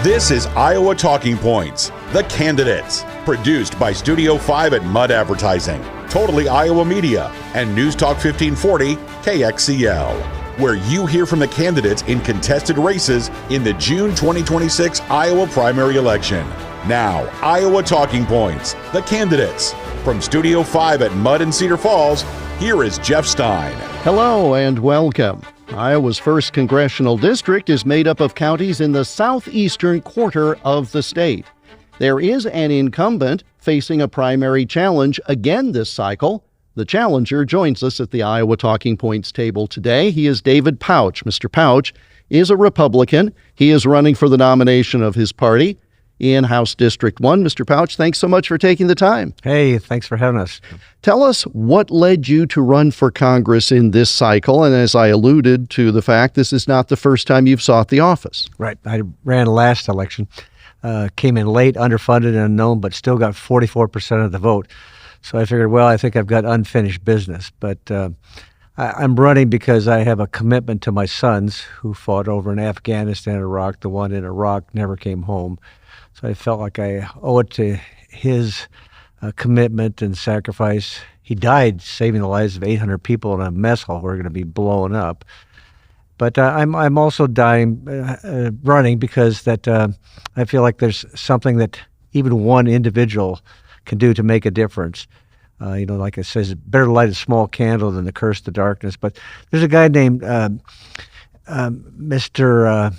This is Iowa Talking Points, the candidates, produced by Studio 5 at Mud Advertising, Totally Iowa Media, and News Talk 1540 KXCL, where you hear from the candidates in contested races in the June 2026 Iowa primary election. Now, Iowa Talking Points, the candidates. From Studio 5 at Mud and Cedar Falls, here is Jeff Stein. Hello and welcome. Iowa's 1st Congressional District is made up of counties in the southeastern quarter of the state. There is an incumbent facing a primary challenge again this cycle. The challenger joins us at the Iowa Talking Points table today. He is David Pautsch. Mr. Pautsch is a Republican. He is running for the nomination of his party in House District 1. Mr. Pautsch, thanks so much for taking the time. Hey, thanks for having us. Tell us what led you to run for Congress in this cycle, and as I alluded to the fact, this is not the first time you've sought the office. Right. I ran last election, came in late, underfunded, and unknown, but still got 44% of the vote. So I figured, well, I think I've got unfinished business. But I'm running because I have a commitment to my sons who fought over in Afghanistan and Iraq. The one in Iraq never came home. So I felt like I owe it to his commitment and sacrifice. He died saving the lives of 800 people in a mess hall who are going to be blown up. But I'm also running because that I feel like there's something that even one individual can do to make a difference. Like it says, better to light a small candle than to curse the darkness. But there's a guy named Mr.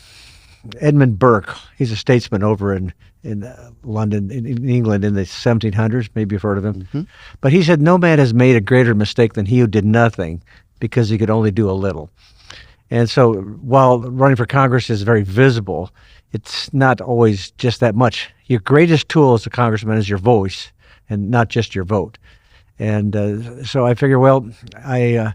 Edmund Burke. He's a statesman over in London, in England, in the 1700s. Maybe you've heard of him. Mm-hmm. But he said, no man has made a greater mistake than he who did nothing because he could only do a little. And so while running for Congress is very visible, it's not always just that much. Your greatest tool as a congressman is your voice and not just your vote. And so I figure, well, I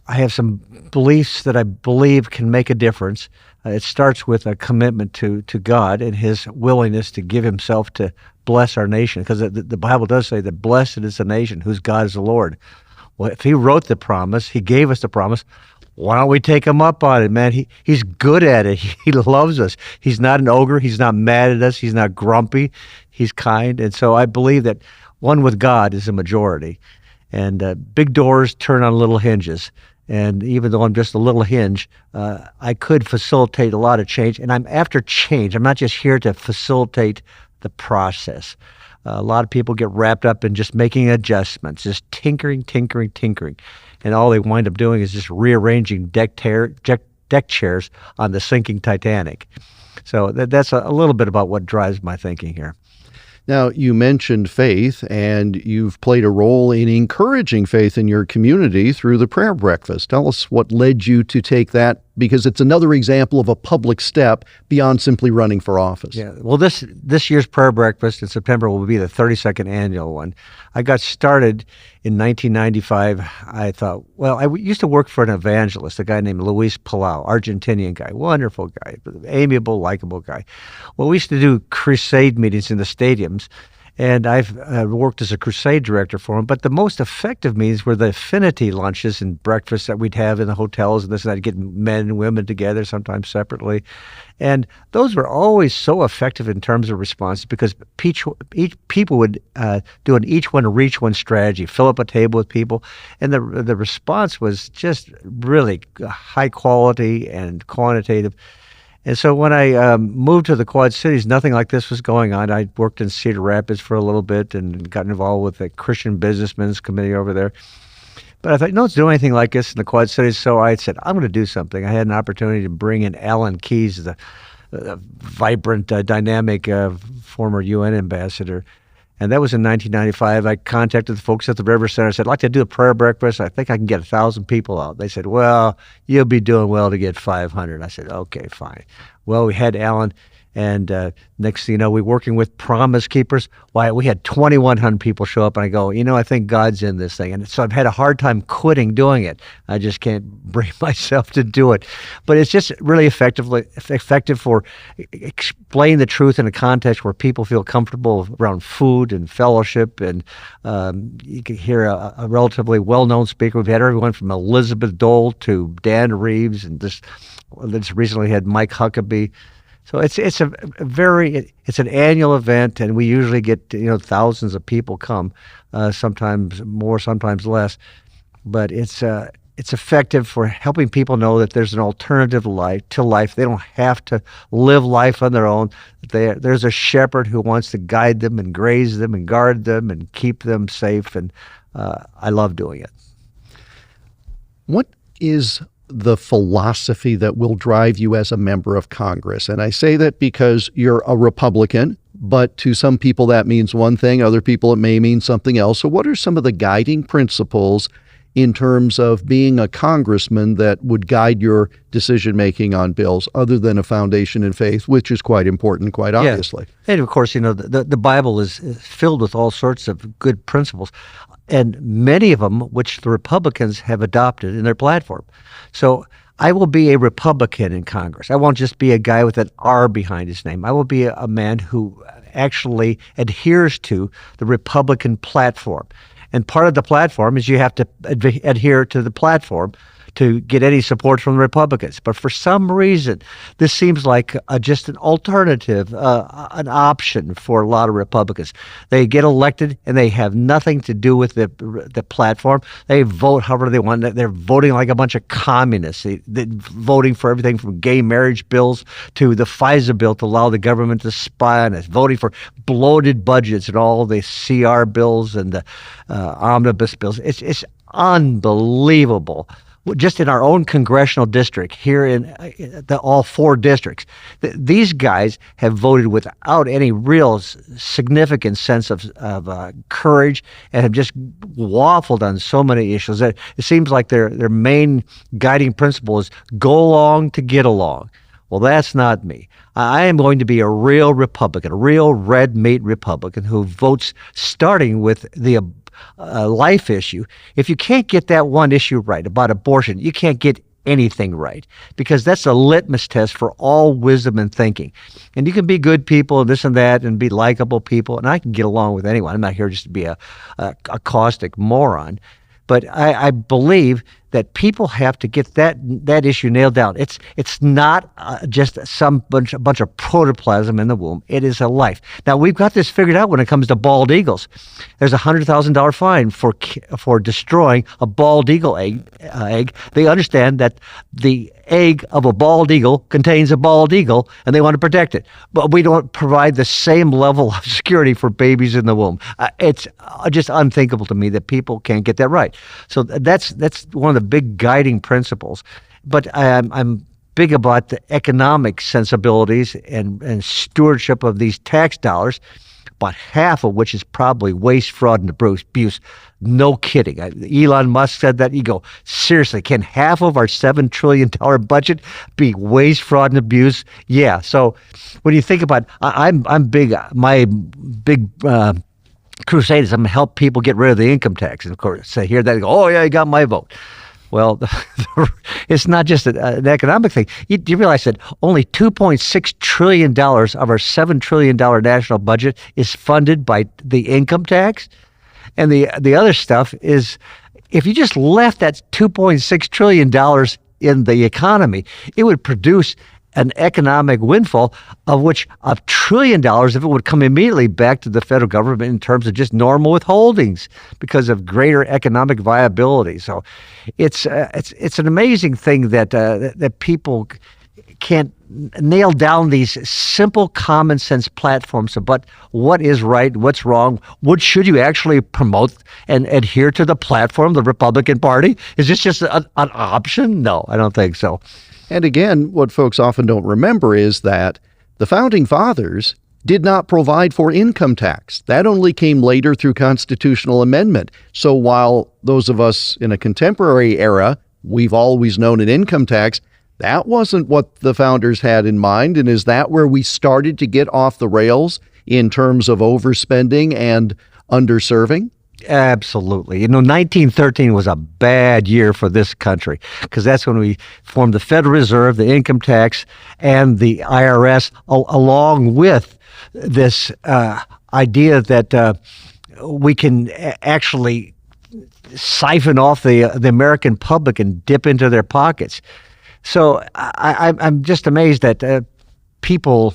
have some beliefs that I believe can make a difference. It starts with a commitment to God and his willingness to give himself to bless our nation, because the Bible does say that blessed is the nation whose God is the Lord. Well, if he wrote the promise, he gave us the promise, why don't we take him up on it, man? He's good at it. He loves us. He's not an ogre. He's not mad at us. He's not grumpy. He's kind. And so I believe that one with God is a majority. And big doors turn on little hinges. And even though I'm just a little hinge, I could facilitate a lot of change. And I'm after change. I'm not just here to facilitate the process. A lot of people get wrapped up in just making adjustments, just tinkering. And all they wind up doing is just rearranging deck chairs on the sinking Titanic. So that's a little bit about what drives my thinking here. Now, you mentioned faith, and you've played a role in encouraging faith in your community through the prayer breakfast. Tell us what led you to take that, because it's another example of a public step beyond simply running for office. Yeah, well, this year's prayer breakfast in September will be the 32nd annual one. I got started in 1995. I thought, well, I used to work for an evangelist, a guy named Luis Palau, Argentinian guy, wonderful guy, amiable, likable guy. Well, we used to do crusade meetings in the stadiums, and I've worked as a crusade director for him. But the most effective meetings were the affinity lunches and breakfasts that we'd have in the hotels and this and that, get men and women together, sometimes separately. And those were always so effective in terms of responses, because each people would do an each one reach one strategy, fill up a table with people. And the response was just really high quality and quantitative. And so when I moved to the Quad Cities, nothing like this was going on. I worked in Cedar Rapids for a little bit and got involved with the Christian Businessmen's Committee over there. But I thought, no one's doing anything like this in the Quad Cities. So I said, I'm going to do something. I had an opportunity to bring in Alan Keyes, the vibrant, dynamic former UN ambassador. And that was in 1995. I contacted the folks at the River Center. I said, I'd like to do a prayer breakfast. I think I can get 1,000 people out. They said, well, you'll be doing well to get 500. I said, okay, fine. Well, we had Alan. And next thing you know, we're working with Promise Keepers. Why, we had 2,100 people show up, and I go, I think God's in this thing. And so I've had a hard time quitting doing it. I just can't bring myself to do it. But it's just really effective for explaining the truth in a context where people feel comfortable around food and fellowship. And you can hear a relatively well-known speaker. We've had everyone from Elizabeth Dole to Dan Reeves, and just recently had Mike Huckabee. So it's an annual event, and we usually get thousands of people come, sometimes more, sometimes less. But it's effective for helping people know that there's an alternative life to life. They don't have to live life on their own. There's a shepherd who wants to guide them and graze them and guard them and keep them safe. And I love doing it. What is the philosophy that will drive you as a member of Congress? And I say that because you're a Republican, but to some people that means one thing, other people it may mean something else. So what are some of the guiding principles in terms of being a congressman that would guide your decision-making on bills, other than a foundation in faith, which is quite important, quite obviously? Yeah. And of course, the Bible is filled with all sorts of good principles, and many of them which the Republicans have adopted in their platform. So I will be a Republican in Congress. I won't just be a guy with an R behind his name. I will be a man who actually adheres to the Republican platform. And part of the platform is you have to adhere to the platform to get any support from the Republicans. But for some reason, this seems like just an alternative, an option for a lot of Republicans. They get elected and they have nothing to do with the platform. They vote however they want. They're voting like a bunch of communists. They're voting for everything from gay marriage bills to the FISA bill to allow the government to spy on us, voting for bloated budgets and all the CR bills and the omnibus bills. It's unbelievable. Just in our own congressional district here in all four districts, these guys have voted without any real significant sense of courage and have just waffled on so many issues that it seems like their main guiding principle is go along to get along. Well, that's not me. I am going to be a real Republican, a real red meat Republican who votes starting with the life issue. If you can't get that one issue right about abortion, you can't get anything right, because that's a litmus test for all wisdom and thinking. And you can be good people, this and that, and be likable people, and I can get along with anyone. I'm not here just to be a caustic moron. But I believe that people have to get that issue nailed down. It's not just some bunch of protoplasm in the womb. It is a life. Now, we've got this figured out when it comes to bald eagles. There's a $100,000 fine for destroying a bald eagle egg. They understand that the egg of a bald eagle contains a bald eagle, and they want to protect it. But we don't provide the same level of security for babies in the womb. It's just unthinkable to me that people can't get that right. So that's one of the big guiding principles. But I'm big about the economic sensibilities and stewardship of these tax dollars, about half of which is probably waste, fraud, and abuse. No kidding. Elon Musk said that. You go, seriously, can half of our $7 trillion budget be waste, fraud, and abuse? Yeah. So when you think about, I'm big, my big crusade is I'm going to help people get rid of the income tax. And of course, I hear that and go, oh yeah, you got my vote. Well, it's not just an economic thing. You realize that only $2.6 trillion of our $7 trillion national budget is funded by the income tax? And the other stuff is, if you just left that $2.6 trillion in the economy, it would produce an economic windfall of which $1 trillion of it would come immediately back to the federal government in terms of just normal withholdings because of greater economic viability. So it's an amazing thing that people can't nail down these simple common sense platforms about what is right, what's wrong, what should you actually promote and adhere to the platform, the Republican Party? Is this just an option? No, I don't think so. And again, what folks often don't remember is that the Founding Fathers did not provide for income tax. That only came later through constitutional amendment. So while those of us in a contemporary era, we've always known an income tax, that wasn't what the founders had in mind. And is that where we started to get off the rails in terms of overspending and underserving? Absolutely. 1913 was a bad year for this country because that's when we formed the Federal Reserve, the income tax, and the IRS, along with this idea that we can actually siphon off the American public and dip into their pockets. So I'm just amazed that people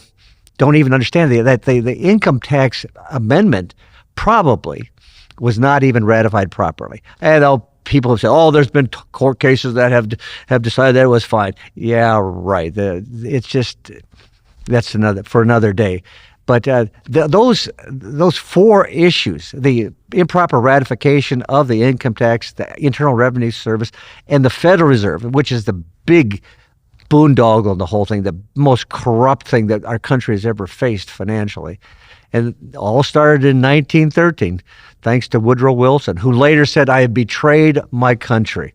don't even understand that the income tax amendment probably was not even ratified properly. And people have said, "Oh, there's been court cases that have decided that it was fine." Yeah, right. It's just that's for another day. But those four issues: the improper ratification of the income tax, the Internal Revenue Service, and the Federal Reserve, which is the big boondoggle in the whole thing, the most corrupt thing that our country has ever faced financially. And it all started in 1913, thanks to Woodrow Wilson, who later said, "I have betrayed my country."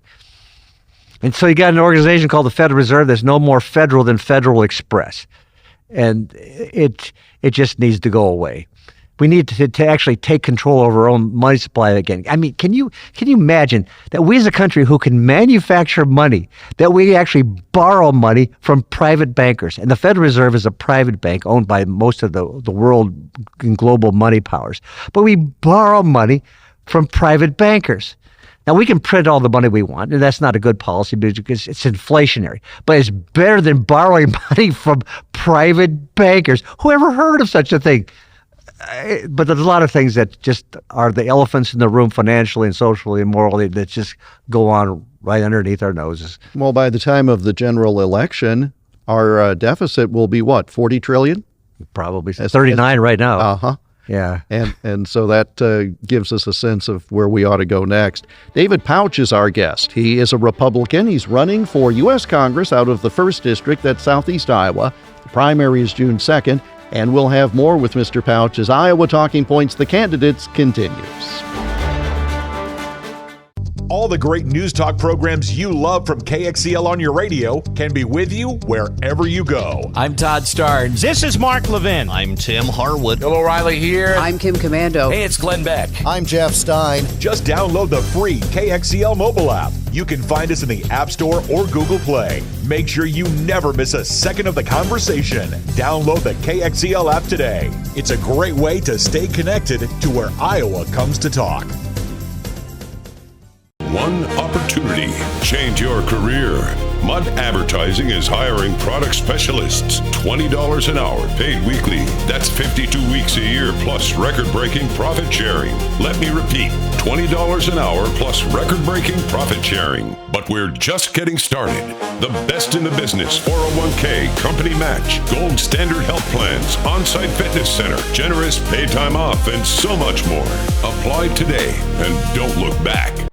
And so you got an organization called the Federal Reserve that's no more federal than Federal Express. And it just needs to go away. We need to actually take control over our own money supply again. I mean, can you imagine that we as a country who can manufacture money, that we actually borrow money from private bankers? And the Federal Reserve is a private bank owned by most of the world and global money powers. But we borrow money from private bankers. Now, we can print all the money we want, and that's not a good policy because it's inflationary. But it's better than borrowing money from private bankers. Who ever heard of such a thing? But there's a lot of things that just are the elephants in the room financially and socially and morally that just go on right underneath our noses. Well, by the time of the general election, our deficit will be what, 40 trillion? Probably 39 right now. Uh-huh. Yeah. And so that gives us a sense of where we ought to go next. David Pautsch is our guest. He is a Republican. He's running for U.S. Congress out of the 1st District, that's Southeast Iowa. The primary is June 2nd. And we'll have more with Mr. Pautsch as Iowa Talking Points, The Candidates, continues. All the great news talk programs you love from KXCL on your radio can be with you wherever you go. I'm Todd Starnes. This is Mark Levin. I'm Tim Harwood. Bill O'Reilly here. I'm Kim Commando. Hey, it's Glenn Beck. I'm Jeff Stein. Just download the free KXCL mobile app. You can find us in the App Store or Google Play. Make sure you never miss a second of the conversation. Download the KXCL app today. It's a great way to stay connected to where Iowa comes to talk. One opportunity. Change your career. Mudd Advertising is hiring product specialists. $20 an hour, paid weekly. That's 52 weeks a year plus record-breaking profit sharing. Let me repeat, $20 an hour plus record-breaking profit sharing. But we're just getting started. The best in the business, 401k, company match, gold standard health plans, on-site fitness center, generous paid time off, and so much more. Apply today and don't look back.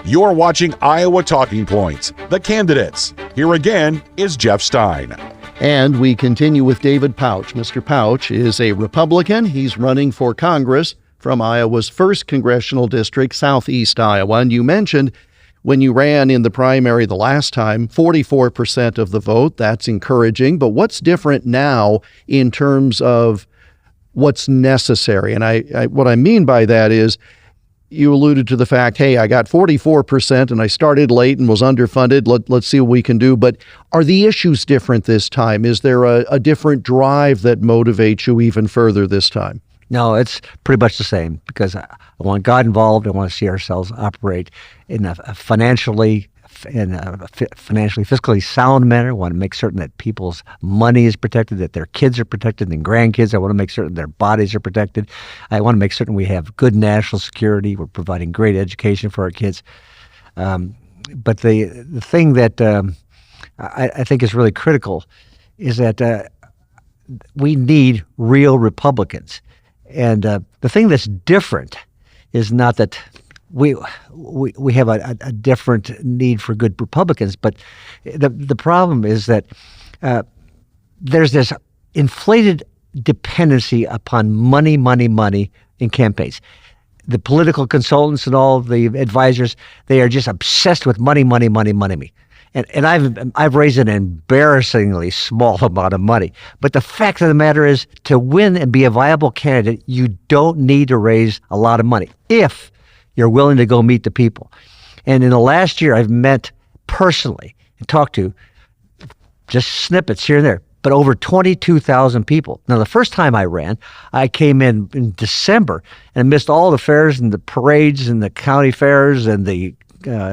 You're watching Iowa Talking Points, The Candidates. Here again is Jeff Stein. And we continue with David Pautsch. Mr. Pautsch is a Republican. He's running for Congress from Iowa's 1st Congressional District, Southeast Iowa. And you mentioned when you ran in the primary the last time, 44% of the vote. That's encouraging. But what's different now in terms of what's necessary? And I what I mean by that is, you alluded to the fact, hey, I got 44% and I started late and was underfunded. Let's see what we can do. But are the issues different this time? Is there a different drive that motivates you even further this time? No, it's pretty much the same because I want God involved. I want to see ourselves operate in a financially fiscally sound manner. I want to make certain that people's money is protected, that their kids are protected, and grandkids. I want to make certain their bodies are protected. I want to make certain we have good national security. We're providing great education for our kids. But the thing that I think is really critical is that we need real Republicans. And the thing that's different is not that we have a different need for good Republicans, but the problem is that there's this inflated dependency upon money in campaigns. The political consultants and all the advisors, they are just obsessed with money. And I've raised an embarrassingly small amount of money. But the fact of the matter is, to win and be a viable candidate, you don't need to raise a lot of money if you're willing to go meet the people. And in the last year, I've met personally and talked to just snippets here and there, but over 22,000 people. Now, the first time I ran, I came in December and missed all the fairs and the parades and the county fairs and the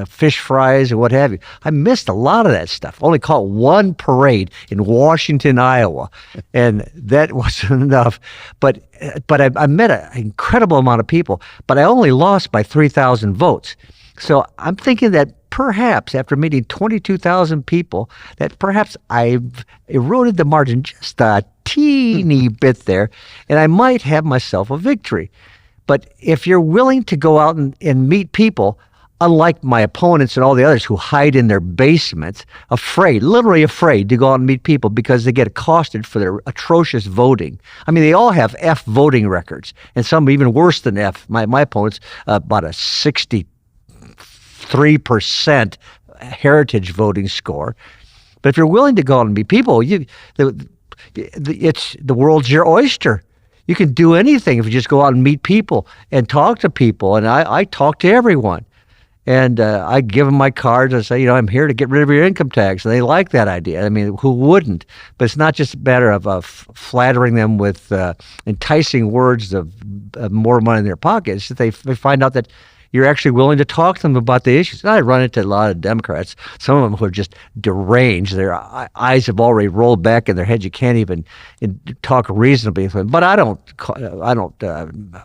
fish fries and what have you. I missed a lot of that stuff. Only caught one parade in Washington, Iowa, and that wasn't enough. But I met an incredible amount of people, but I only lost by 3,000 votes. So I'm thinking that perhaps after meeting 22,000 people, that perhaps I've eroded the margin just a teeny bit there, and I might have myself a victory. But if you're willing to go out and meet people, unlike my opponents and all the others who hide in their basements, literally afraid to go out and meet people because they get accosted for their atrocious voting. I mean, they all have F voting records, and some even worse than F. My opponents, about a 63% heritage voting score. But if you're willing to go out and meet people, the world's your oyster. You can do anything if you just go out and meet people and talk to people. And I talk to everyone. And I give them my cards and say, I'm here to get rid of your income tax. And they like that idea. I mean, who wouldn't? But it's not just a matter of flattering them with enticing words of more money in their pockets. They find out that you're actually willing to talk to them about the issues. And I run into a lot of Democrats, some of them who are just deranged. Their eyes have already rolled back in their head. You can't even talk reasonably with them. But I don't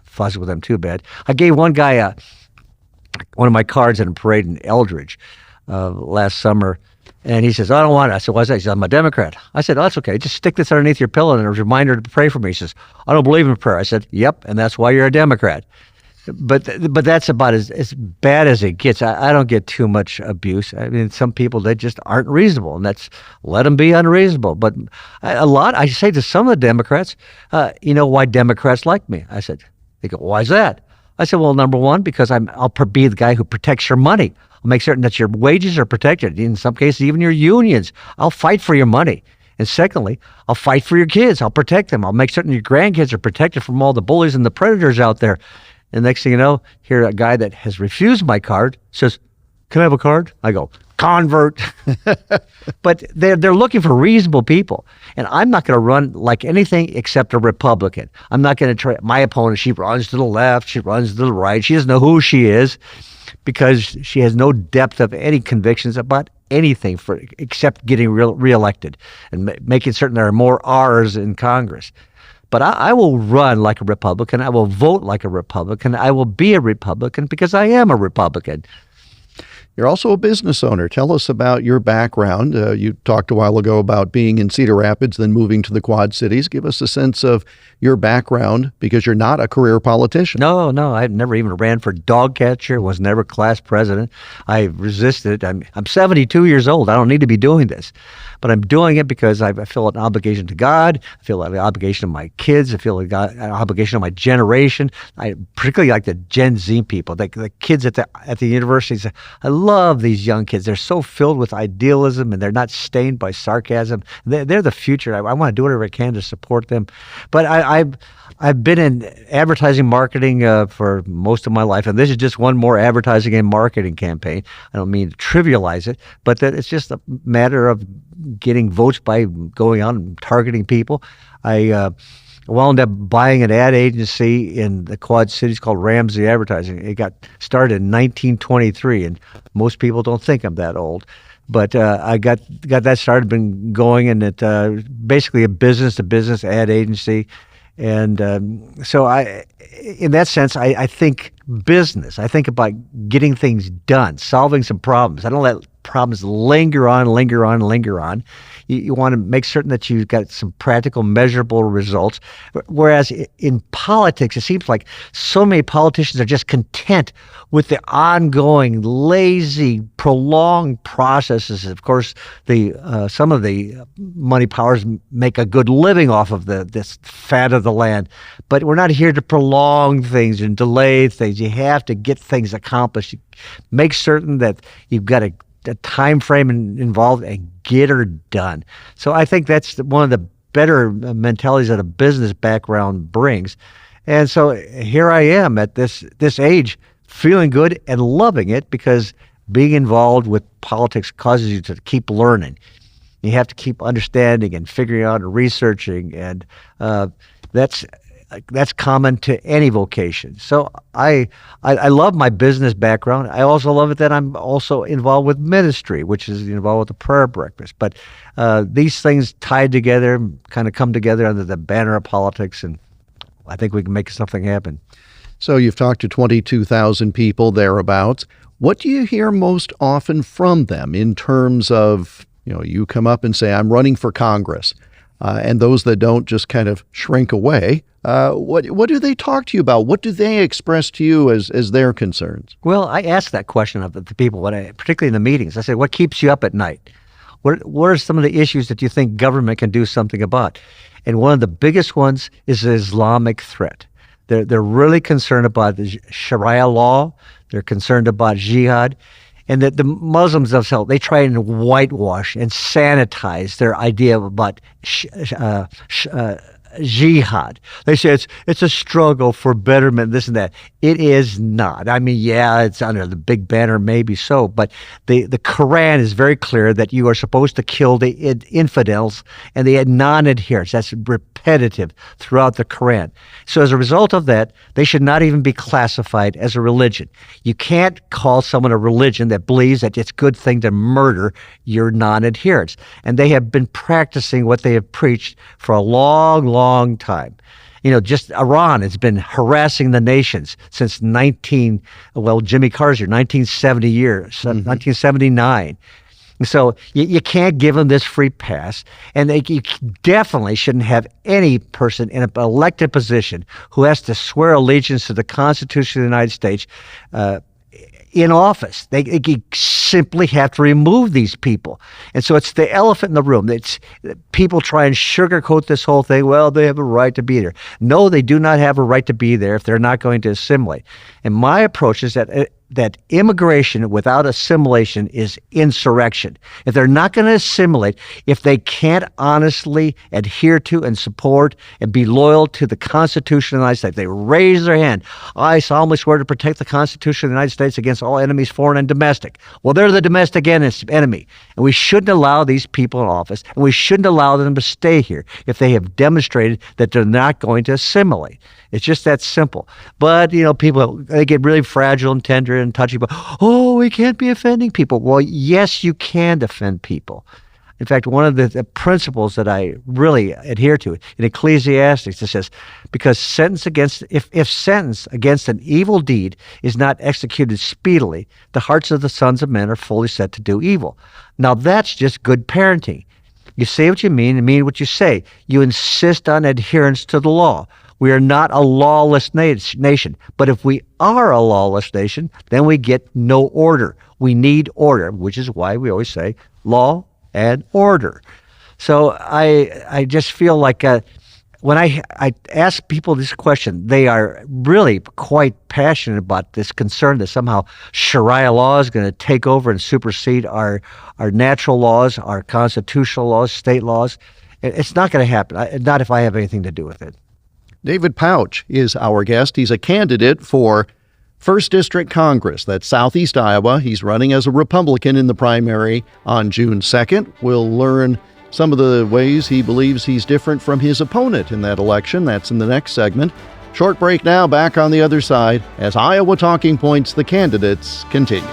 fuss with them too bad. I gave one guy one of my cards at a parade in Eldridge last summer, and he says, I don't want it. I said, why's that? He says, I'm a Democrat. I said, oh, that's okay. Just stick this underneath your pillow and a reminder to pray for me. He says, I don't believe in prayer. I said, yep, and that's why you're a Democrat. But that's about as bad as it gets. I don't get too much abuse. I mean, some people, they just aren't reasonable, and let them be unreasonable. But I say to some of the Democrats, you know why Democrats like me? I said, they go, why's that? I said, well, number one, because I'll be the guy who protects your money. I'll make certain that your wages are protected. In some cases, even your unions. I'll fight for your money. And secondly, I'll fight for your kids. I'll protect them. I'll make certain your grandkids are protected from all the bullies and the predators out there. And next thing you know, here a guy that has refused my card says, can I have a card? I go, convert. But they're looking for reasonable people. And I'm not going to run like anything except a Republican. I'm not going to try. My opponent, she runs to the left, she runs to the right. She doesn't know who she is because she has no depth of any convictions about anything except getting reelected and making certain there are more R's in Congress. But I will run like a Republican. I will vote like a Republican. I will be a Republican because I am a Republican. You're also a business owner. Tell us about your background. You talked a while ago about being in Cedar Rapids, then moving to the Quad Cities. Give us a sense of your background because you're not a career politician. No, I never even ran for dog catcher, was never class president. I resisted. I'm 72 years old. I don't need to be doing this. But I'm doing it because I feel an obligation to God. I feel an obligation to my kids. I feel an obligation to my generation. I particularly like the Gen Z people, the kids at the universities. I love these young kids. They're so filled with idealism and they're not stained by sarcasm. They're the future. I want to do whatever I can to support them. But I've been in advertising marketing for most of my life, and this is just one more advertising and marketing campaign. I don't mean to trivialize it, but that it's just a matter of getting votes by going out and targeting people. I wound up buying an ad agency in the Quad Cities called Ramsey Advertising. It got started in 1923, and most people don't think I'm that old. But I got that started, been going, and it basically a business-to-business ad agency. And so in that sense, I think business. I think about getting things done, solving some problems. I don't let problems linger on. You want to make certain that you've got some practical, measurable results. Whereas in politics, it seems like so many politicians are just content with the ongoing, lazy, prolonged processes. Of course, some of the money powers make a good living off of this fat of the land. But we're not here to prolong things and delay things. You have to get things accomplished. Make certain that you've got a time frame involved and get her done. So I think that's one of the better mentalities that a business background brings. And so here I am at this age, feeling good and loving it because being involved with politics causes you to keep learning. You have to keep understanding and figuring out and researching, and that's that's common to any vocation. So I love my business background. I also love it that I'm also involved with ministry, which is involved with the prayer breakfast. But these things tied together, kind of come together under the banner of politics, and I think we can make something happen. So you've talked to 22,000 people thereabouts. What do you hear most often from them in terms of, you come up and say, I'm running for Congress, and those that don't just kind of shrink away. What do they talk to you about? What do they express to you as their concerns? Well, I ask that question of the people, particularly in the meetings. I say, what keeps you up at night? What are some of the issues that you think government can do something about? And one of the biggest ones is the Islamic threat. They're really concerned about the Sharia law. They're concerned about jihad. And that the Muslims themselves, they try and whitewash and sanitize their idea about jihad. They say it's a struggle for betterment, this and that. It is not. I mean, yeah, it's under the big banner, maybe so, but the Quran is very clear that you are supposed to kill the infidels and the non-adherents. That's repetitive throughout the Quran. So as a result of that, they should not even be classified as a religion. You can't call someone a religion that believes that it's a good thing to murder your non-adherents. And they have been practicing what they have preached for a long time. Just Iran has been harassing the nations since Jimmy Carter's year, 1979. So you can't give them this free pass, and you definitely shouldn't have any person in an elected position who has to swear allegiance to the Constitution of the United States in office. They simply have to remove these people. And so it's the elephant in the room. It's people try and sugarcoat this whole thing. Well, they have a right to be there. No, they do not have a right to be there if they're not going to assimilate. And my approach is that immigration without assimilation is insurrection. If they're not going to assimilate, if they can't honestly adhere to and support and be loyal to the Constitution of the United States, they raise their hand. I solemnly swear to protect the Constitution of the United States against all enemies, foreign and domestic. Well, they're the domestic enemy. And we shouldn't allow these people in office, and we shouldn't allow them to stay here if they have demonstrated that they're not going to assimilate. It's just that simple. But, people, they get really fragile and tender and touchy, but, we can't be offending people. Well, yes, you can offend people. In fact, one of the principles that I really adhere to in Ecclesiastes, it says, because if sentence against an evil deed is not executed speedily, the hearts of the sons of men are fully set to do evil. Now, that's just good parenting. You say what you mean and mean what you say. You insist on adherence to the law. We are not a lawless nation. But if we are a lawless nation, then we get no order. We need order, which is why we always say law and order. So I just feel like when I ask people this question, they are really quite passionate about this concern that somehow Sharia law is going to take over and supersede our natural laws, our constitutional laws, state laws. It's not going to happen, not if I have anything to do with it. David Pautsch is our guest. He's a candidate for 1st District Congress. That's Southeast Iowa. He's running as a Republican in the primary on June 2nd. We'll learn some of the ways he believes he's different from his opponent in that election. That's in the next segment. Short break now, back on the other side as Iowa Talking Points, the candidates, continues.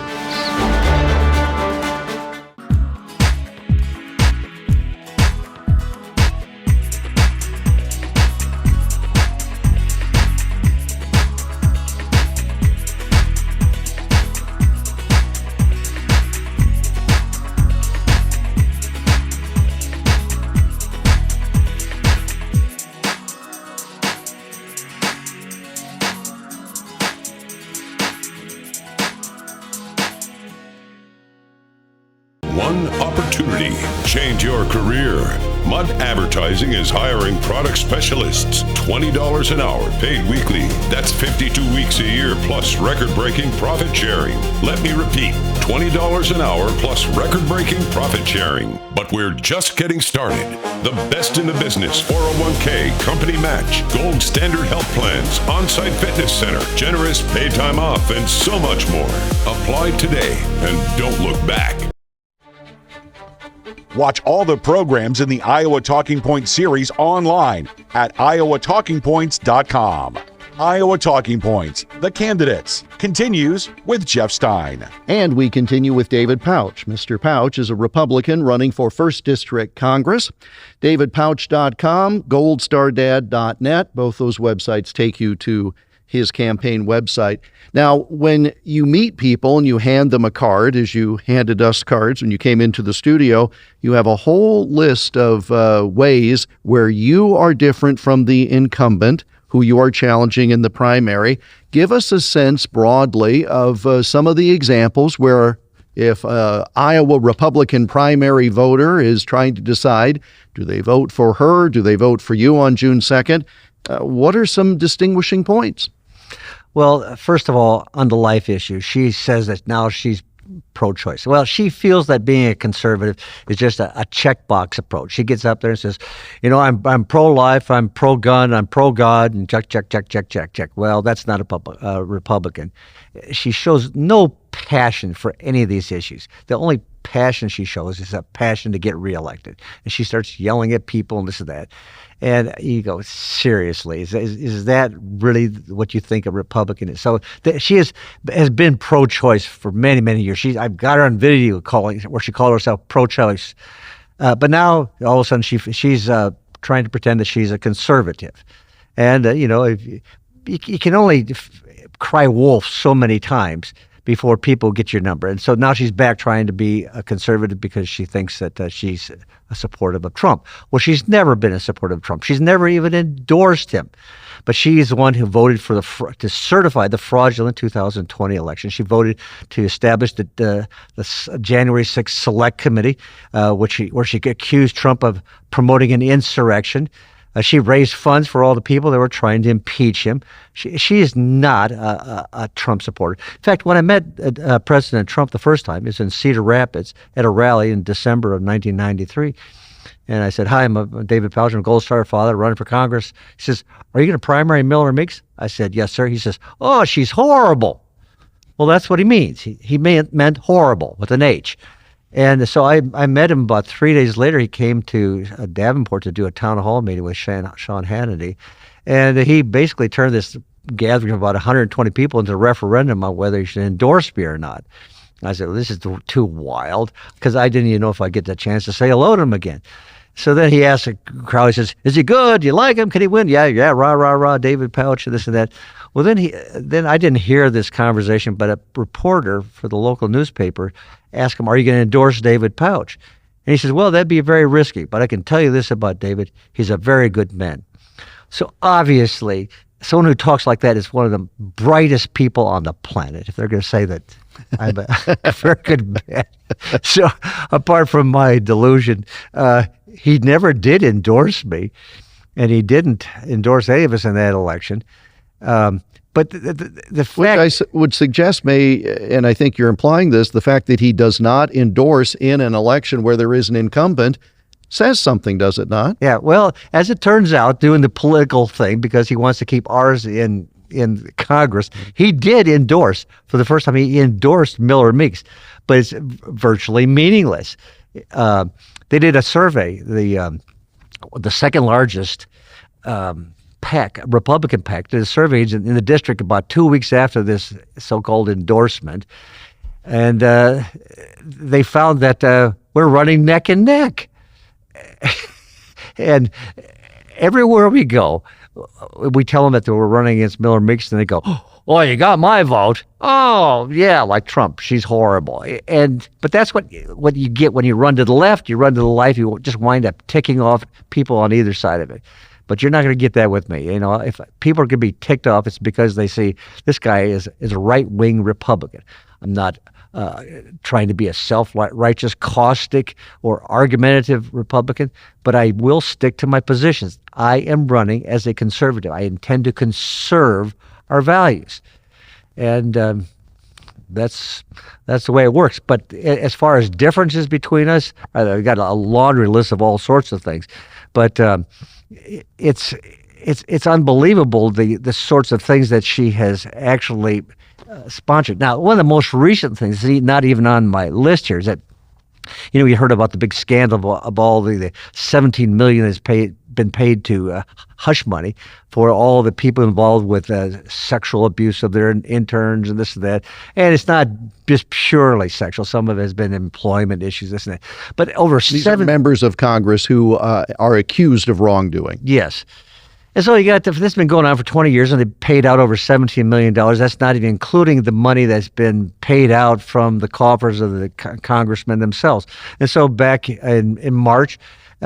One opportunity. Change your career. Mud Advertising is hiring product specialists. $20 an hour, paid weekly. That's 52 weeks a year plus record-breaking profit sharing. Let me repeat, $20 an hour plus record-breaking profit sharing. But we're just getting started. The best in the business, 401k, company match, gold standard health plans, on-site fitness center, generous paid time off, and so much more. Apply today and don't look back. Watch all the programs in the Iowa Talking Points series online at iowatalkingpoints.com. Iowa Talking Points, the candidates, continues with Jeff Stein. And we continue with David Pautsch. Mr. Pautsch is a Republican running for 1st District Congress. DavidPautsch.com, goldsstardad.net. Both those websites take you to his campaign website. Now, when you meet people and you hand them a card, as you handed us cards when you came into the studio, you have a whole list of ways where you are different from the incumbent who you are challenging in the primary. Give us a sense broadly of some of the examples where if Iowa Republican primary voter is trying to decide, do they vote for her, do they vote for you on June 2nd? What are some distinguishing points? Well, first of all, on the life issue, she says that now she's pro-choice. Well, she feels that being a conservative is just a checkbox approach. She gets up there and says, you know, I'm pro-life, I'm pro-gun, I'm pro-God, and check, check, check, check, check, check. Well, that's not a Republican. She shows no passion for any of these issues. The only passion she shows is a passion to get reelected. And she starts yelling at people and this and that. And you go, seriously, is that really what you think a Republican is? So she has been pro-choice for many, many years. I've got her on video where she called herself pro-choice. But now, all of a sudden, she's trying to pretend that she's a conservative. And, you know, you can only cry wolf so many times before people get your number. And so now she's back trying to be a conservative because she thinks that she's a supportive of Trump. Well, she's never been a supportive of Trump. She's never even endorsed him. But she's the one who voted for to certify the fraudulent 2020 election. She voted to establish the January 6th Select Committee, where she accused Trump of promoting an insurrection. She raised funds for all the people that were trying to impeach him. She is not a Trump supporter. In fact, when I met President Trump the first time, it was in Cedar Rapids at a rally in December of 1993. And I said, hi, I'm David Pautsch, I'm a Gold Star father running for Congress. He says, are you going to primary Miller Meeks? I said, yes, sir. He says, oh, she's horrible. Well, that's what he means. He meant horrible with an H. And so I met him about 3 days later. He came to Davenport to do a town hall meeting with Sean Hannity. And he basically turned this gathering of about 120 people into a referendum on whether he should endorse me or not. I said, well, this is too wild, because I didn't even know if I'd get the chance to say hello to him again. So then he asked the crowd, he says, is he good? Do you like him? Can he win? Yeah, rah, rah, rah, David Pautsch, and this and that. Well, then I didn't hear this conversation, but a reporter for the local newspaper asked him, are you going to endorse David Pautsch? And he says, well, that'd be very risky, but I can tell you this about David. He's a very good man. So obviously, someone who talks like that is one of the brightest people on the planet, if they're going to say that I'm a very good man. So apart from my delusion, he never did endorse me, and he didn't endorse any of us in that election. But the fact... Which I would suggest and I think you're implying this, the fact that he does not endorse in an election where there is an incumbent says something, does it not? Yeah, well, as it turns out, doing the political thing, because he wants to keep ours in Congress, he did endorse, for the first time, he endorsed Miller Meeks, but it's virtually meaningless. They did a survey, the second largest Republican PAC, did a survey in the district about 2 weeks after this so-called endorsement, and they found that we're running neck and neck. And everywhere we go, we tell them that we're running against Miller Meeks, and they go, oh, you got my vote. Oh, yeah, like Trump. She's horrible. But that's what you get when you run to the left, you run to the right, you just wind up ticking off people on either side of it. But you're not going to get that with me. You know, if people are going to be ticked off, it's because they see this guy is a right-wing Republican. I'm not trying to be a self-righteous, caustic, or argumentative Republican, but I will stick to my positions. I am running as a conservative. I intend to conserve our values, and that's the way it works. But as far as differences between us, I've got a laundry list of all sorts of things, but it's unbelievable the sorts of things that she has actually sponsored. Now, one of the most recent things, not even on my list here, is that You heard about the big scandal of all the $17 million that's been paid to hush money for all the people involved with sexual abuse of their interns and this and that. And it's not just purely sexual. Some of it has been employment issues, this and that. But These are members of Congress who are accused of wrongdoing. Yes. And so this has been going on for 20 years, and they paid out over $17 million. That's not even including the money that's been paid out from the coffers of the congressmen themselves. And so back in March,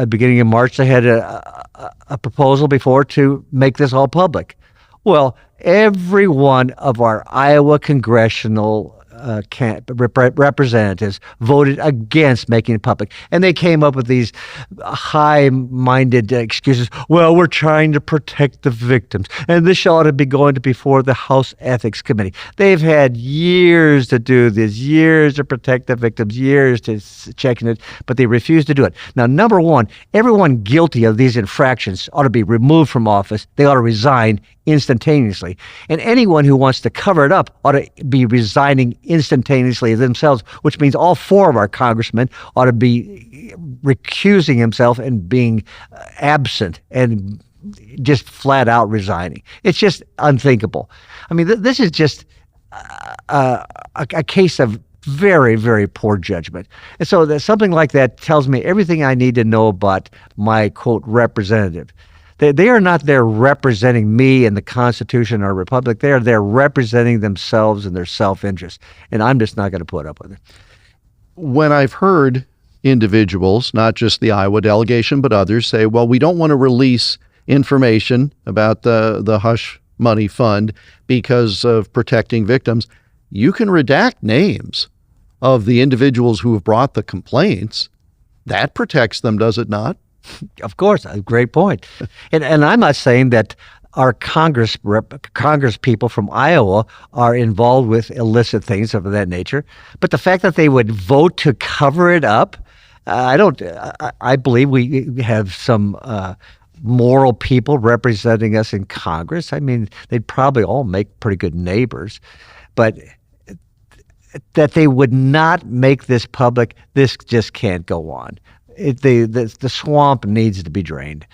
beginning of March, they had a proposal before to make this all public. Well, every one of our Iowa congressional representatives voted against making it public. And they came up with these high-minded excuses. Well, we're trying to protect the victims, and this ought to be going to before the House Ethics Committee. They've had years to do this, years to protect the victims, years to checking it, but they refuse to do it. Now, number one, everyone guilty of these infractions ought to be removed from office. They ought to resign instantaneously. And anyone who wants to cover it up ought to be resigning instantaneously themselves, which means all four of our congressmen ought to be recusing himself and being absent and just flat out resigning. It's just unthinkable. I mean, this is just a case of very, very poor judgment. And so something like that tells me everything I need to know about my, quote, representative. They are not there representing me and the Constitution or Republic. They are there representing themselves and their self-interest. And I'm just not going to put up with it. When I've heard individuals, not just the Iowa delegation, but others say, well, we don't want to release information about the hush money fund because of protecting victims, you can redact names of the individuals who have brought the complaints. That protects them, does it not? Of course, a great point. And I'm not saying that our Congress people from Iowa are involved with illicit things of that nature, but the fact that they would vote to cover it up, I believe we have some moral people representing us in Congress. I mean, they'd probably all make pretty good neighbors, but that they would not make this public, this just can't go on. The swamp needs to be drained.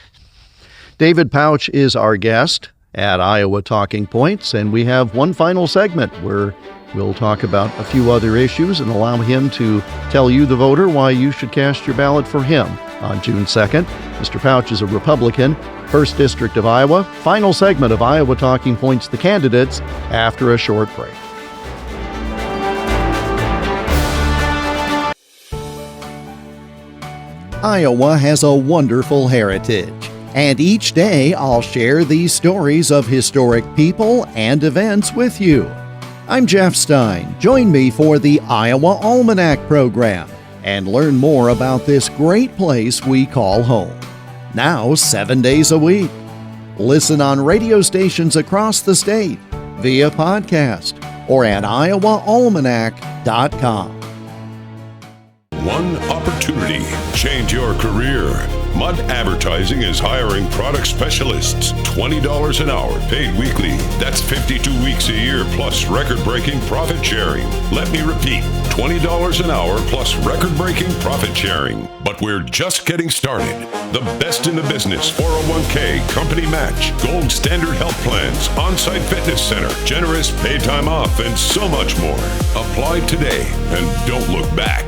David Pautsch is our guest at Iowa Talking Points, and we have one final segment where we'll talk about a few other issues and allow him to tell you, the voter, why you should cast your ballot for him on June 2nd. Mr. Pautsch is a Republican, 1st District of Iowa. Final segment of Iowa Talking Points, the candidates, after a short break. Iowa has a wonderful heritage, and each day I'll share these stories of historic people and events with you. I'm Jeff Stein. Join me for the Iowa Almanac program and learn more about this great place we call home. Now 7 days a week. Listen on radio stations across the state, via podcast, or at iowaalmanac.com. One opportunity. Change your career. Mud Advertising is hiring product specialists. $20 an hour, paid weekly. That's 52 weeks a year, plus record-breaking profit sharing. Let me repeat, $20 an hour plus record-breaking profit sharing. But we're just getting started. The best in the business: 401k, company match, gold standard health plans, on-site fitness center, generous paid time off, and so much more. Apply today and don't look back.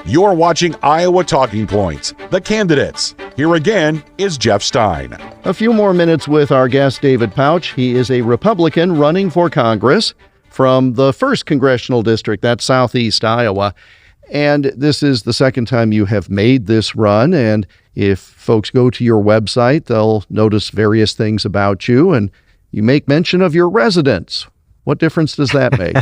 You're watching Iowa Talking Points, the candidates. Here again is Jeff Stein. A few more minutes with our guest, David Pautsch. He is a Republican running for Congress from the 1st Congressional District, that's Southeast Iowa. And this is the second time you have made this run. And if folks go to your website, they'll notice various things about you. And you make mention of your residence. What difference does that make?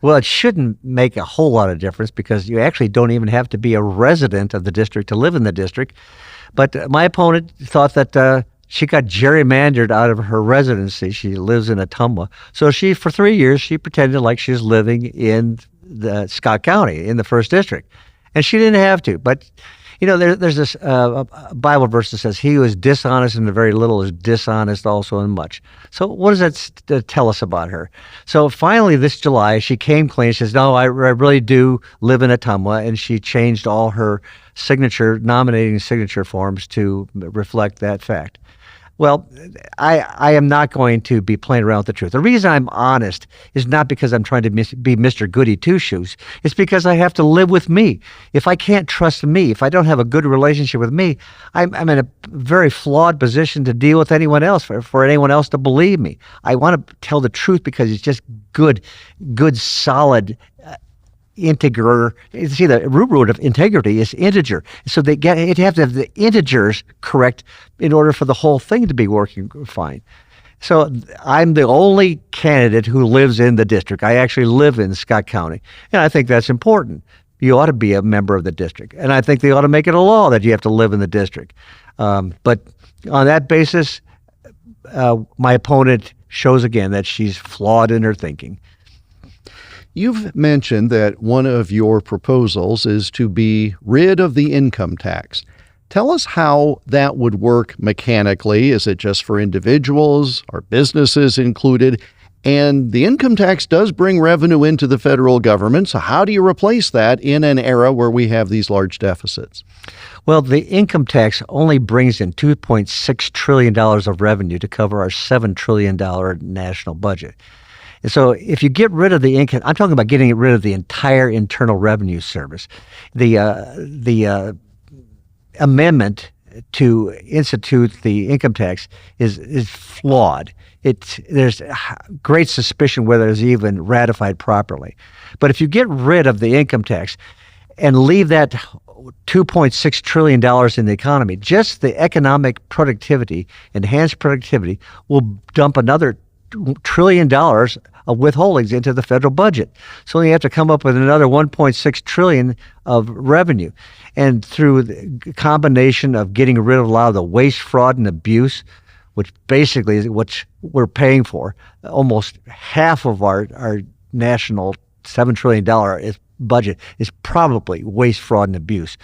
Well, it shouldn't make a whole lot of difference because you actually don't even have to be a resident of the district to live in the district. But my opponent thought that she got gerrymandered out of her residency. She lives in Ottumwa. So for 3 years, she pretended like she was living in the Scott County in the 1st District. And she didn't have to. But There's this Bible verse that says, "He who is dishonest in the very little is dishonest also in much." So what does that tell us about her? So finally this July, she came clean. She says, "No, I really do live in Ottumwa," and she changed all her nominating signature forms to reflect that fact. Well, I am not going to be playing around with the truth. The reason I'm honest is not because I'm trying to be Mr. Goody Two-Shoes. It's because I have to live with me. If I can't trust me, if I don't have a good relationship with me, I'm in a very flawed position to deal with anyone else, for anyone else to believe me. I want to tell the truth because it's just good, solid, integer. See, the root of integrity is integer. So you have to have the integers correct in order for the whole thing to be working fine. So I'm the only candidate who lives in the district. I actually live in Scott County, and I think that's important. You ought to be a member of the district, and I think they ought to make it a law that you have to live in the district. But on that basis, my opponent shows again that she's flawed in her thinking. You've mentioned that one of your proposals is to be rid of the income tax. Tell us how that would work mechanically. Is it just for individuals? Are businesses included? And the income tax does bring revenue into the federal government. So how do you replace that in an era where we have these large deficits? Well, the income tax only brings in $2.6 trillion of revenue to cover our $7 trillion national budget. And so if you get rid of the income, I'm talking about getting rid of the entire Internal Revenue Service. The amendment to institute the income tax is flawed. There's great suspicion whether it's even ratified properly. But if you get rid of the income tax and leave that $2.6 trillion in the economy, just the economic productivity, enhanced productivity, will dump another $1 trillion of withholdings into the federal budget. So you have to come up with another $1.6 trillion of revenue. And through the combination of getting rid of a lot of the waste, fraud, and abuse, which basically is what we're paying for, almost half of our national $7 trillion budget is probably waste, fraud, and abuse.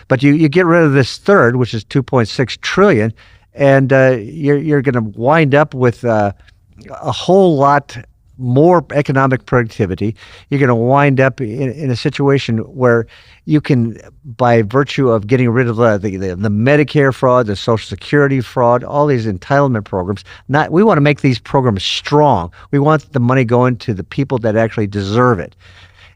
But you get rid of this third, which is $2.6 trillion, and you're going to wind up with a whole lot more economic productivity. You're going to wind up in a situation where you can, by virtue of getting rid of the Medicare fraud, the Social Security fraud, all these entitlement programs, we want to make these programs strong. We want the money going to the people that actually deserve it.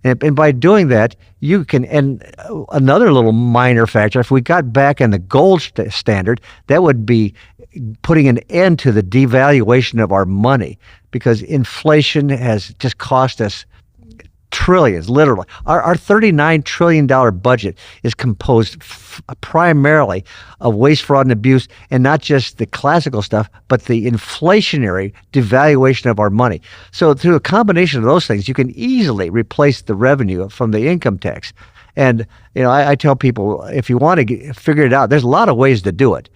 And by doing that, you can, and another little minor factor, if we got back in the gold standard, that would be putting an end to the devaluation of our money, because inflation has just cost us trillions, literally. Our $39 trillion budget is composed primarily of waste, fraud, and abuse, and not just the classical stuff, but the inflationary devaluation of our money. So through a combination of those things, you can easily replace the revenue from the income tax. And I tell people, if you want to figure it out, there's a lot of ways to do it.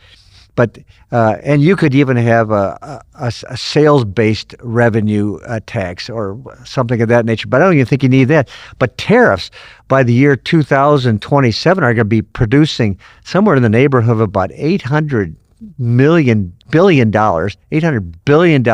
But and you could even have a sales-based revenue tax or something of that nature. But I don't even think you need that. But tariffs by the year 2027 are going to be producing somewhere in the neighborhood of about $800 billion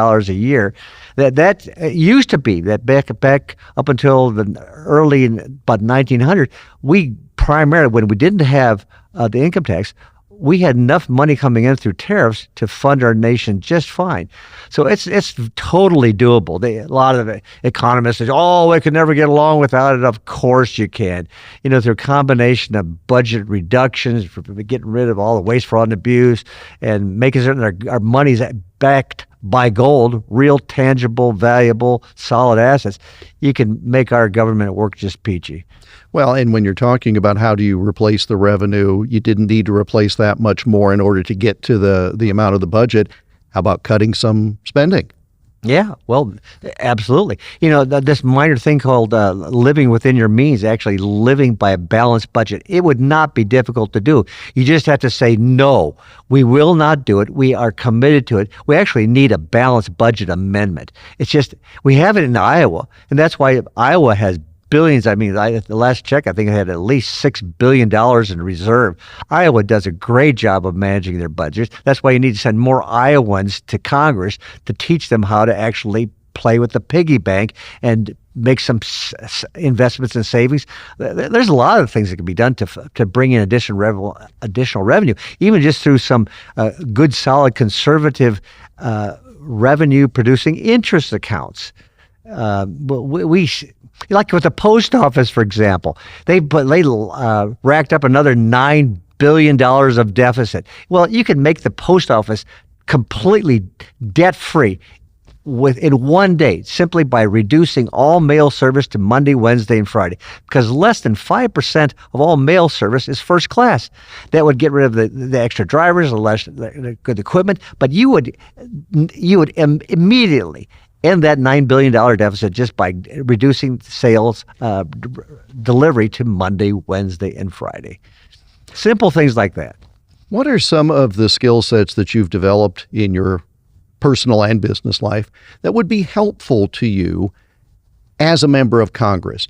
a year. That used to be that back up until the early about 1900. We primarily, when we didn't have the income tax, we had enough money coming in through tariffs to fund our nation just fine. So it's totally doable. A lot of economists say, we could never get along without it. Of course you can. Through a combination of budget reductions, for getting rid of all the waste, fraud, and abuse, and making certain that our money's backed by gold, real, tangible, valuable, solid assets, you can make our government work just peachy. Well, and when you're talking about how do you replace the revenue, you didn't need to replace that much more in order to get to the amount of the budget. How about cutting some spending? Yeah, well, absolutely. This minor thing called living within your means, actually living by a balanced budget, it would not be difficult to do. You just have to say, no, we will not do it. We are committed to it. We actually need a balanced budget amendment. It's just, we have it in Iowa, and that's why Iowa has billions. I mean, the last check, I think it had at least $6 billion in reserve. Iowa does a great job of managing their budgets. That's why you need to send more Iowans to Congress to teach them how to actually play with the piggy bank and make some investments and savings. There's a lot of things that can be done to bring in additional revenue, even just through some good, solid, conservative revenue-producing interest accounts. We like with the post office, for example, they racked up another $9 billion of deficit. Well, you can make the post office completely debt-free in one day, simply by reducing all mail service to Monday, Wednesday, and Friday, because less than 5% of all mail service is first class. That would get rid of the extra drivers, the good equipment, but you would immediately end that $9 billion deficit just by reducing sales delivery to Monday, Wednesday, and Friday. Simple things like that. What are some of the skill sets that you've developed in your personal and business life that would be helpful to you as a member of Congress?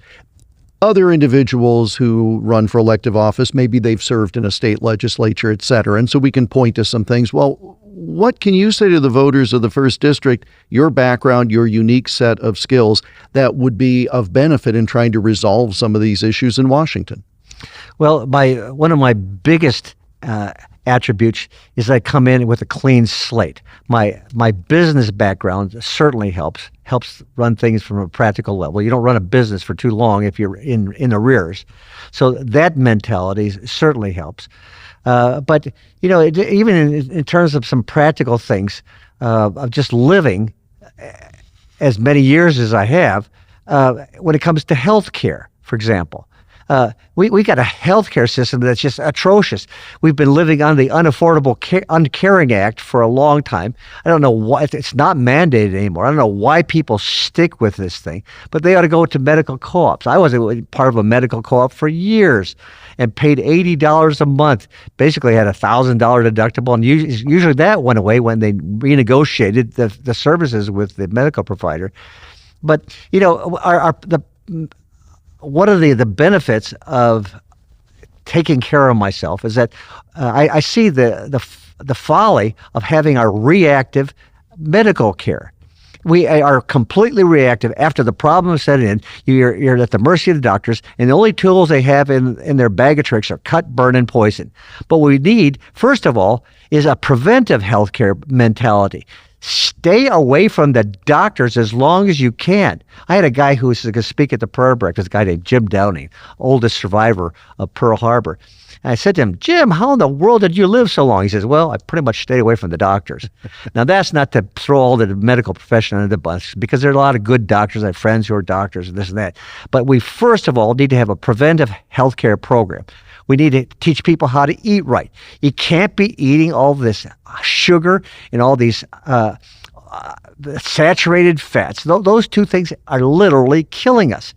Other individuals who run for elective office, maybe they've served in a state legislature, et cetera, and so we can point to some things. Well, what can you say to the voters of the 1st District, your background, your unique set of skills that would be of benefit in trying to resolve some of these issues in Washington? Well, one of my biggest attributes is I come in with a clean slate. My business background certainly helps run things from a practical level. You don't run a business for too long if you're in arrears. So that mentality certainly helps. But, even in terms of some practical things of just living as many years as I have, when it comes to health care, for example, we got a healthcare system that's just atrocious. We've been living on the Unaffordable Uncaring Act for a long time. I don't know why it's not mandated anymore. I don't know why people stick with this thing, but they ought to go to medical co-ops. I was part of a medical co-op for years and paid $80 a month. Basically had $1,000 deductible, and usually that went away when they renegotiated the services with the medical provider. But one of the benefits of taking care of myself is that I see the folly of having our reactive medical care. We are completely reactive. After the problem is set in, you're at the mercy of the doctors, and the only tools they have in their bag of tricks are cut, burn, and poison. But what we need, first of all, is a preventive healthcare mentality. Stay away from the doctors as long as you can. I had a guy who was going to speak at the prayer breakfast, a guy named Jim Downing, oldest survivor of Pearl Harbor. And I said to him, Jim, how in the world did you live so long? He says, well, I pretty much stayed away from the doctors. Now, that's not to throw all the medical profession under the bus, because there are a lot of good doctors. I have friends who are doctors and this and that. But we, first of all, need to have a preventive health care program. We need to teach people how to eat right. You can't be eating all this sugar and all these saturated fats. Those two things are literally killing us.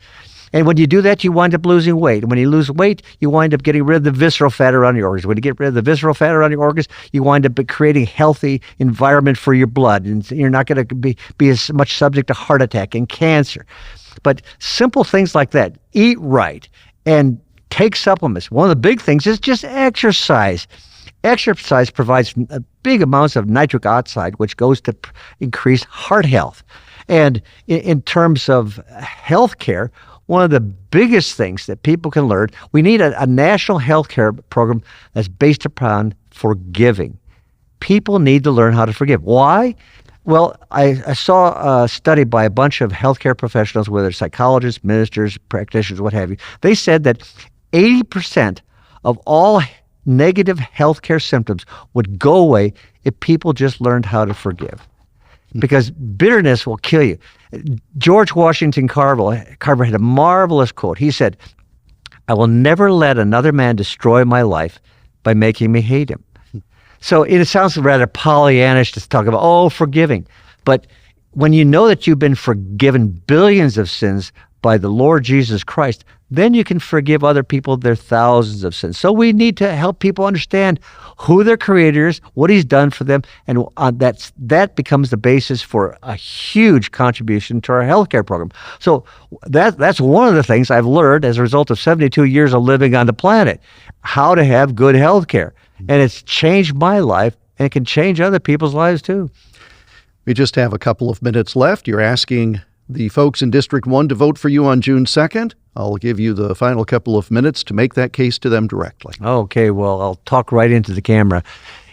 And when you do that, you wind up losing weight. And when you lose weight, you wind up getting rid of the visceral fat around your organs. When you get rid of the visceral fat around your organs, you wind up creating a healthy environment for your blood. And you're not going to be as much subject to heart attack and cancer. But simple things like that, eat right and take supplements. One of the big things is just exercise. Exercise provides big amounts of nitric oxide, which goes to increase heart health. And in terms of health care, one of the biggest things that people can learn, we need a national health care program that's based upon forgiving. People need to learn how to forgive. Why? Well, I saw a study by a bunch of healthcare professionals, whether psychologists, ministers, practitioners, what have you. They said that 80% of all negative healthcare symptoms would go away if people just learned how to forgive. Because bitterness will kill you. George Washington Carver had a marvelous quote. He said, I will never let another man destroy my life by making me hate him. So it sounds rather Pollyannish to talk about, forgiving. But when you know that you've been forgiven billions of sins by the Lord Jesus Christ, then you can forgive other people their thousands of sins. So we need to help people understand who their Creator is, what He's done for them, and that becomes the basis for a huge contribution to our healthcare program. So that's one of the things I've learned as a result of 72 years of living on the planet, how to have good healthcare. And it's changed my life, and it can change other people's lives too. We just have a couple of minutes left. You're asking the folks in District 1 to vote for you on June 2nd. I'll give you the final couple of minutes to make that case to them directly. Okay, well, I'll talk right into the camera.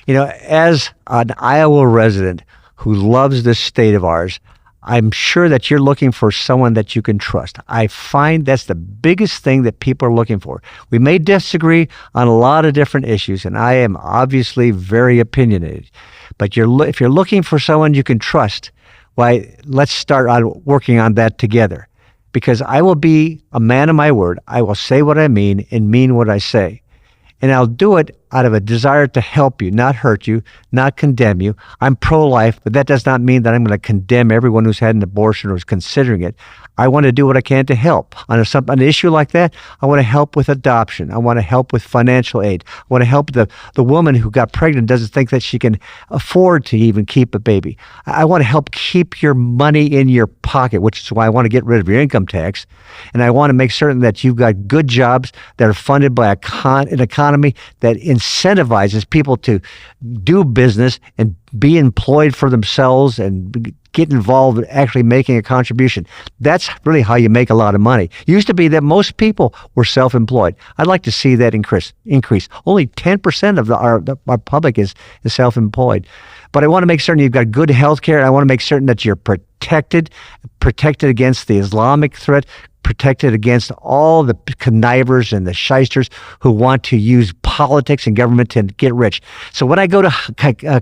You know, as an Iowa resident who loves this state of ours, I'm sure that you're looking for someone that you can trust. I find that's the biggest thing that people are looking for. We may disagree on a lot of different issues, and I am obviously very opinionated. But if you're looking for someone you can trust, why, let's start on working on that together. Because I will be a man of my word. I will say what I mean and mean what I say. And I'll do it out of a desire to help you, not hurt you, not condemn you. I'm pro-life, but that does not mean that I'm going to condemn everyone who's had an abortion or is considering it. I want to do what I can to help. On an issue like that, I want to help with adoption. I want to help with financial aid. I want to help the woman who got pregnant doesn't think that she can afford to even keep a baby. I want to help keep your money in your pocket, which is why I want to get rid of your income tax. And I want to make certain that you've got good jobs that are funded by an economy that incentivizes people to do business and be employed for themselves and get involved in actually making a contribution. That's really how you make a lot of money. It used to be that most people were self-employed. I'd like to see that increase. Only 10% of our public is self-employed. But I want to make certain you've got good health care. I want to make certain that you're protected against the Islamic threat, protected against all the connivers and the shysters who want to use politics and government to get rich. So when I go to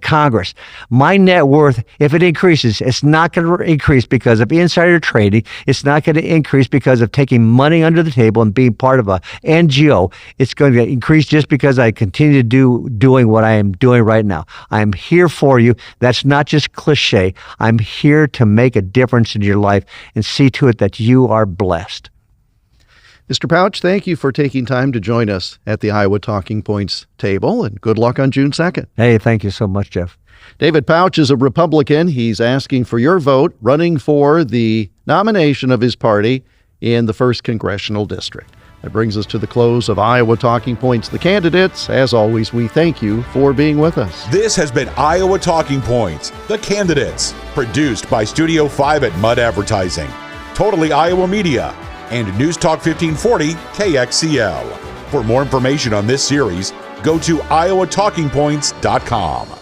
Congress, my net worth, if it increases, it's not going to increase because of insider trading. It's not going to increase because of taking money under the table and being part of a NGO. It's going to increase just because I continue to doing what I am doing right now. I'm here for you. That's not just cliche. I'm here to make a difference in your life and see to it that you are blessed. Mr. Pautsch, thank you for taking time to join us at the Iowa Talking Points table, and good luck on June 2nd. Hey, thank you so much, Jeff. David Pautsch is a Republican. He's asking for your vote, running for the nomination of his party in the 1st Congressional District. That brings us to the close of Iowa Talking Points. The candidates, as always, we thank you for being with us. This has been Iowa Talking Points, the candidates, produced by Studio 5 at Mud Advertising, Totally Iowa Media, and News Talk 1540 KXCL. For more information on this series, go to iowatalkingpoints.com.